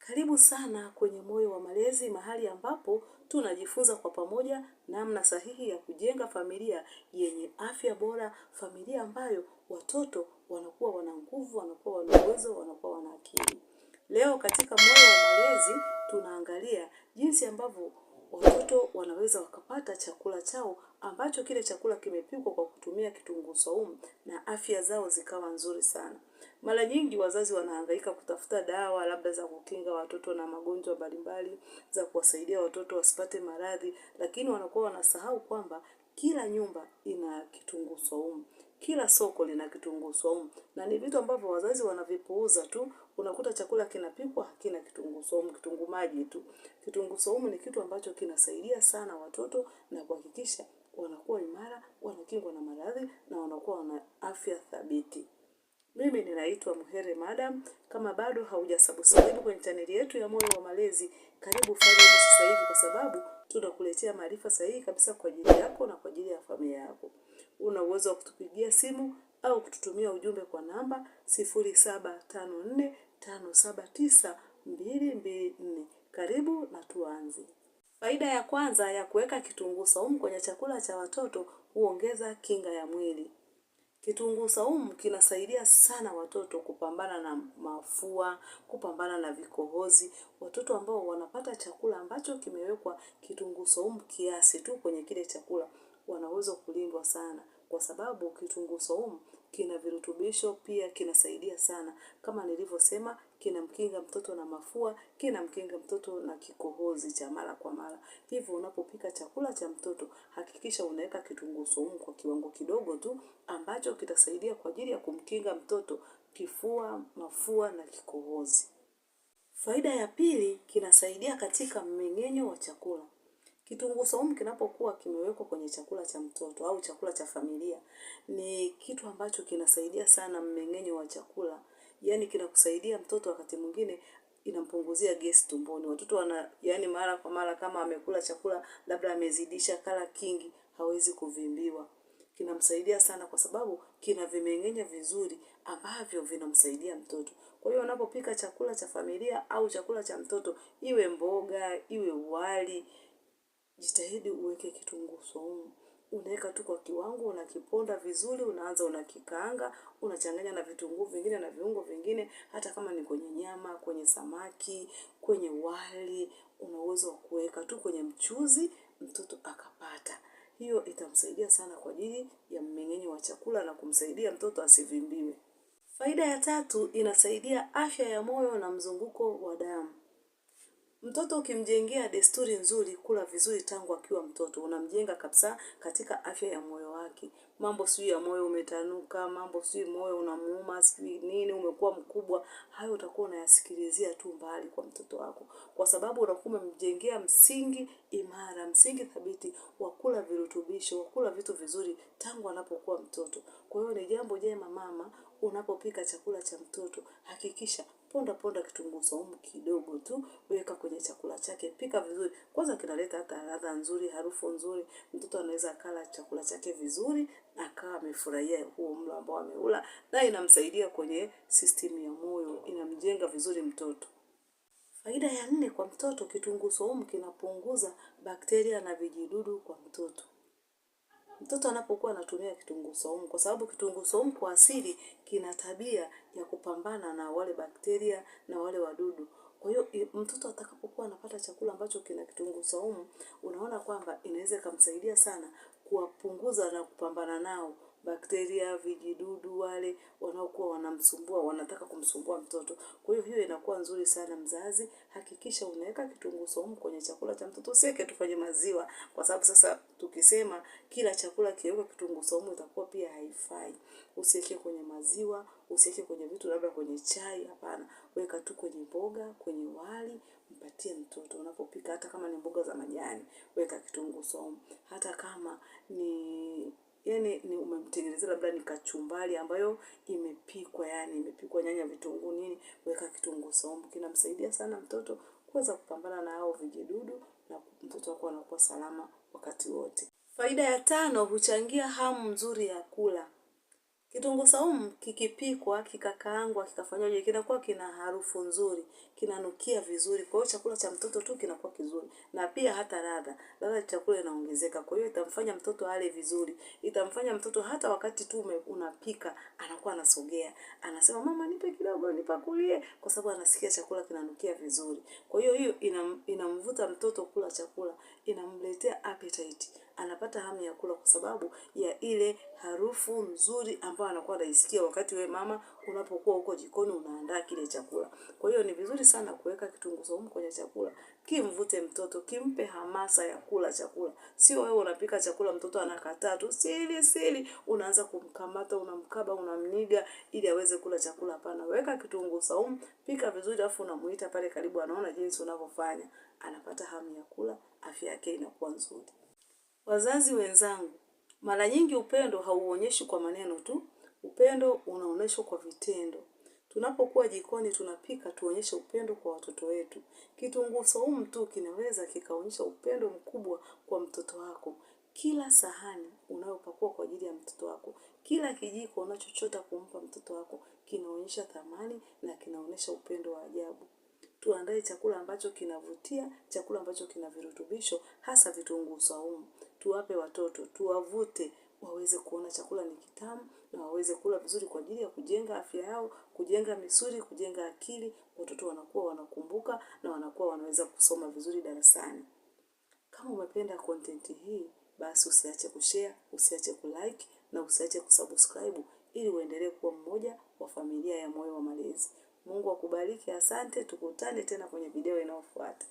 Karibu sana kwenye Moyo wa Malezi, mahali ambapo tunajifunza kwa pamoja namna sahihi ya kujenga familia yenye afya bora, familia ambayo watoto wanakuwa wana nguvu, wanakuwa wana uwezo, wanakuwa wana akili. Leo katika Moyo wa Malezi tunaangalia jinsi ambavyo watoto wanaweza wakapata chakula chao ambacho kile chakula kimepikwa kwa kutumia kitunguu saumu na afya zao zikawa nzuri sana. Mara nyingi wazazi wanahangaika kutafuta dawa labda za kukinga watoto na magonjwa mbalimbali, za kuwasaidia watoto wasipate maradhi, lakini wanakuwa wanasahau kwamba kila nyumba ina kitunguu saumu. Kila soko lina kitunguu saumu. Na ni vitu ambavyo wazazi wanavipuuza tu. Unakuta chakula kinapikwa hakina kitunguu saumu, kitunguu maji tu. Kitunguu saumu ni kitu ambacho kinasaidia sana watoto na kuhakikisha wanakuwa imara, wanakingwa na maradhi na wanakuwa na afya thabiti. Mimi ninaitwa Muhere Madam. Kama bado haujasubscribe kwenye chaneli yetu ya Moyo wa Malezi, karibu fanya hivyo sasa hivi kwa sababu tunakuletea maarifa sahihi kabisa kwa ajili yako na kwa ajili ya familia yako. Una uwezo wa kutupigia simu au kututumia ujumbe kwa namba 0754579224. Karibu na tuanze. Faida ya kwanza ya kuweka kitunguu saumu kwenye chakula cha watoto, huongeza kinga ya mwili. Kitunguu saumu kinasaidia sana watoto kupambana na mafua, kupambana na vikohozi. Watoto ambao wanapata chakula ambacho kimewekwa kitunguu saumu kiasi tu kwenye kile chakula, wanaweza kulindwa sana. Kwa sababu kitunguu saumu kina virutubisho, pia kinasaidia sana. Kama nilivyosema, kinamkinga mtoto na mafua, kinamkinga mtoto na kikohozi cha mara kwa mara. Hivyo unapopika chakula cha mtoto, hakikisha unaweka kitunguu saumu kwa kiwango kidogo tu ambacho kitasaidia kwa ajili ya kumkinga mtoto kifua, mafua na kikohozi. Faida ya pili, kinasaidia katika mmeng'enyo wa chakula. Kitunguu saumu kinapokuwa kimewekwa kwenye chakula cha mtoto au chakula cha familia, ni kitu ambacho kinasaidia sana mmeng'enyo wa chakula. Yaani kinakusaidia mtoto wakati mwingine inampunguzia gesi tumboni. Watoto mara kwa mara kama amekula chakula labda amezidisha kala kingi, hawezi kuvimbiwa. Kinamsaidia sana kwa sababu kina vimeng'enya vizuri ambavyo vinamsaidia mtoto. Kwa hiyo unapopika chakula cha familia au chakula cha mtoto, iwe mboga, iwe wali, jitahidi uweke kitunguu saumu. Unaweka tu kwa kiwango, unakiponda vizuri, unaanza unakikaanga, unachanganya na vitunguu vingine na viungo vingine, hata kama ni kwenye nyama, kwenye samaki, kwenye wali, una uwezo wa kuweka tu kwenye mchuzi, mtoto akapata. Hiyo itamsaidia sana kwa ajili ya mmeng'enyo wa chakula na kumsaidia mtoto asivimbiwe. Faida ya tatu, inasaidia afya ya moyo na mzunguko wa damu. Mtoto ukimjengea desturi nzuri, kula vizuri tangu akiwa mtoto, unamjenga kabisa katika afya ya moyo wake. Mambo sio ya moyo umetanuka, mambo sio moyo unamuuma, sio nini umekuwa mkubwa, hayo utakuwa unayasikilizia tu mbali kwa mtoto wako. Kwa sababu unakuwa umemjengea msingi imara, msingi thabiti wa kula virutubisho, wa kula vitu vizuri tangu anapokuwa mtoto. Kwa hiyo ni jambo jema mama, unapopika chakula cha mtoto, hakikisha ponda kitunguu saumu kidogo tu, weka kwenye chakula chake, pika vizuri. Kwanza kinaleta hata ladha nzuri, harufu nzuri, mtoto anaweza akala chakula chake vizuri, akawa amefurahia huo mlo ambao ameula, na inamsaidia kwenye system ya moyo, inamjenga vizuri mtoto. Faida ya 4 kwa mtoto, kitunguu saumu kinapunguza bakteria na vijidudu kwa mtoto. Mtoto anapokuwa anatumia kitunguu saumu, kwa sababu kitunguu saumu kwa asili kina tabia ya kupambana na wale bakteria na wale wadudu. Kwa hiyo mtoto atakapokuwa anapata chakula ambacho kina kitunguu saumu, unaona kwamba inaweza kumsaidia sana kuwapunguza na kupambana nao bakteria, vijidudu wale wanaokuwa wanamsumbua, wanataka kumsumbua mtoto. Kwa hiyo inakuwa nzuri sana mzazi, hakikisha unaweka kitunguu saumu kwenye chakula cha mtoto. Usiweke tu kwenye maziwa, kwa sababu sasa tukisema kila chakula kiwekwe kitunguu saumu itakuwa pia haifai. Usiweke kwenye maziwa, usiweke kwenye vitu labda kwenye chai, hapana. Weka tu kwenye mboga, kwenye wali, mpatie mtoto. Unapopika hata kama ni mboga za majani, weka kitunguu saumu. Hata kama ni umemtengenezea labda ni kachumbari ambayo imepikwa, imepikwa nyanya, vitunguu nini, weka kitunguu saumu. Kinamsaidia sana mtoto kuweza kupambana na hao vijidudu na mtoto wako anakuwa salama wakati wote. Faida ya 5, huchangia hamu nzuri ya kula. Kitunguu saumu kikipikwa, kikakaangwa, kikafanywaje, kinakuwa kina harufu nzuri. kinanukia vizuri. Kwa hiyo chakula cha mtoto tu kinakuwa kizuri. Na pia hata ladha ya chakula inaongezeka. Kwa hiyo itamfanya mtoto ale vizuri. Itamfanya mtoto hata wakati tu unapika anakuwa anasogea. Anasema mama nipe kidogo nipakulie, kwa sababu anasikia chakula kinanukia vizuri. Kwa hiyo inamvuta mtoto kula chakula, inamletea appetite. Anapata hamu ya kula kwa sababu ya ile harufu nzuri ambayo anakuwa anaisikia wakati wewe mama unapokuwa huko jikoni unaandaa kile chakula. Kwa hiyo ni vizuri sana kuweka kitunguu saumu kwenye chakula. Kimvute mtoto, kimpe hamasa ya kula chakula. Sio wewe unapika chakula mtoto anakataa tu, sili, unaanza kumkamata, unamkaba, unamniga ili aweze kula chakula. Hapana, weka kitunguu saumu, pika vizuri alafu unamuita pale karibu, anaona jinsi unavyofanya. Anapata hamu ya kula, afya yake inakuwa nzuri. Wazazi wenzangu, mara nyingi upendo hauonyeshi kwa maneno tu. Upendo unaonyeshwa kwa vitendo. Tunapokuwa jikoni tunapika, tuonyeshe upendo kwa watoto wetu. Kitunguu saumu tu kinaweza kikaonyesha upendo mkubwa kwa mtoto wako. Kila sahani unayopakua kwa ajili ya mtoto wako, kila kijiko unachochota kumpa mtoto wako, kinaonyesha thamani na kinaonyesha upendo wa ajabu. Tuandae chakula ambacho kinavutia, chakula ambacho kina virutubisho, hasa vitunguu saumu. Tuwape watoto, tuwavute, waweze kuona chakula ni kitamu na waweze kula vizuri kwa ajili ya kujenga afya yao, kujenga misuli, kujenga akili. Watoto wanakuwa wanakumbuka na wanakuwa wanaweza kusoma vizuri darasani. Kama umependa content hii, basi usiache kushare, usiache kulike na usiache kusubscribe ili uendelee kuwa mmoja wa familia ya Moyo wa Malezi. Mungu akubariki, asante, tukutane tena kwenye video inayofuata.